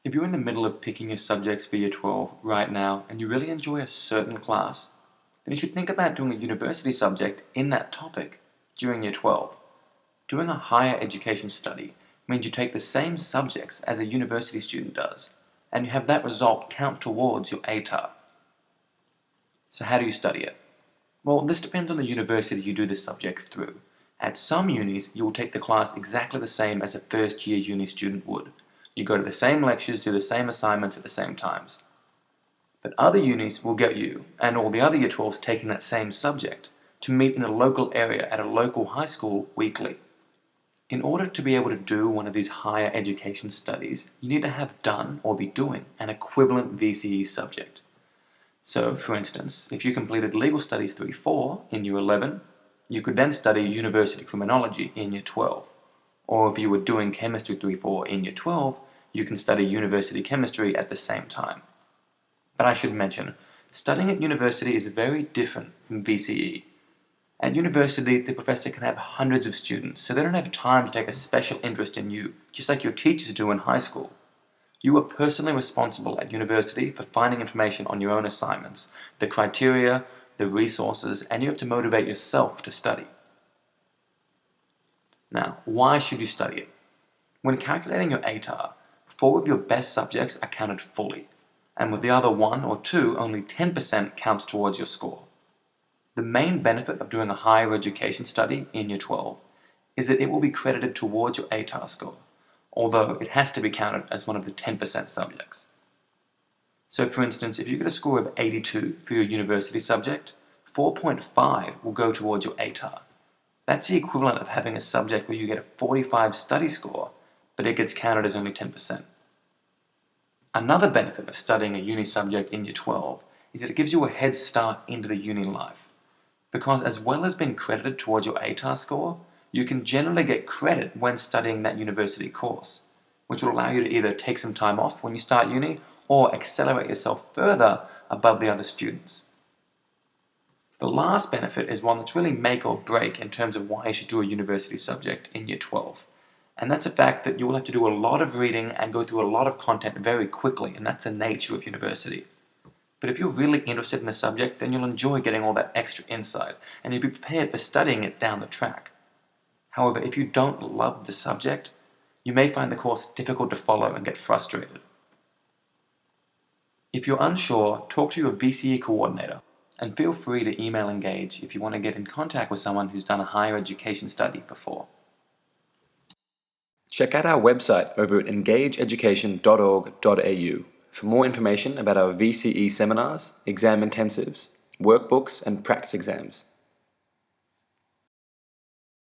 If you're in the middle of picking your subjects for Year 12 right now and you really enjoy a certain class, then you should think about doing a university subject in that topic during Year 12. Doing a higher education study means you take the same subjects as a university student does, and you have that result count towards your ATAR. So how do you study it? Well, this depends on the university you do this subject through. At some unis, you will take the class exactly the same as a first-year uni student would. You go to the same lectures, do the same assignments at the same times. But other unis will get you, and all the other Year 12s taking that same subject, to meet in a local area at a local high school weekly. In order to be able to do one of these higher education studies, you need to have done or be doing an equivalent VCE subject. So, for instance, if you completed Legal Studies 3-4 in Year 11, you could then study University Criminology in Year 12. Or if you were doing Chemistry 3-4 in Year 12, you can study University Chemistry at the same time. But I should mention, studying at university is very different from VCE. At university, the professor can have hundreds of students, so they don't have time to take a special interest in you, just like your teachers do in high school. You are personally responsible at university for finding information on your own assignments, the criteria, the resources, and you have to motivate yourself to study. Now, why should you study it? When calculating your ATAR, 4 of your best subjects are counted fully, and with the other 1 or 2, only 10% counts towards your score. The main benefit of doing a higher education study in Year 12 is that it will be credited towards your ATAR score, although it has to be counted as one of the 10% subjects. So for instance, if you get a score of 82 for your university subject, 4.5 will go towards your ATAR. That's the equivalent of having a subject where you get a 45 study score, but it gets counted as only 10%. Another benefit of studying a uni subject in Year 12 is that it gives you a head start into the uni life. Because as well as being credited towards your ATAR score, you can generally get credit when studying that university course, which will allow you to either take some time off when you start uni or accelerate yourself further above the other students. The last benefit is one that's really make or break in terms of why you should do a university subject in Year 12. And that's the fact that you will have to do a lot of reading and go through a lot of content very quickly, and that's the nature of university. But if you're really interested in the subject, then you'll enjoy getting all that extra insight, and you'll be prepared for studying it down the track. However, if you don't love the subject, you may find the course difficult to follow and get frustrated. If you're unsure, talk to your VCE coordinator, and feel free to email Engage if you want to get in contact with someone who's done a higher education study before. Check out our website over at engageeducation.org.au for more information about our VCE seminars, exam intensives, workbooks, and practice exams.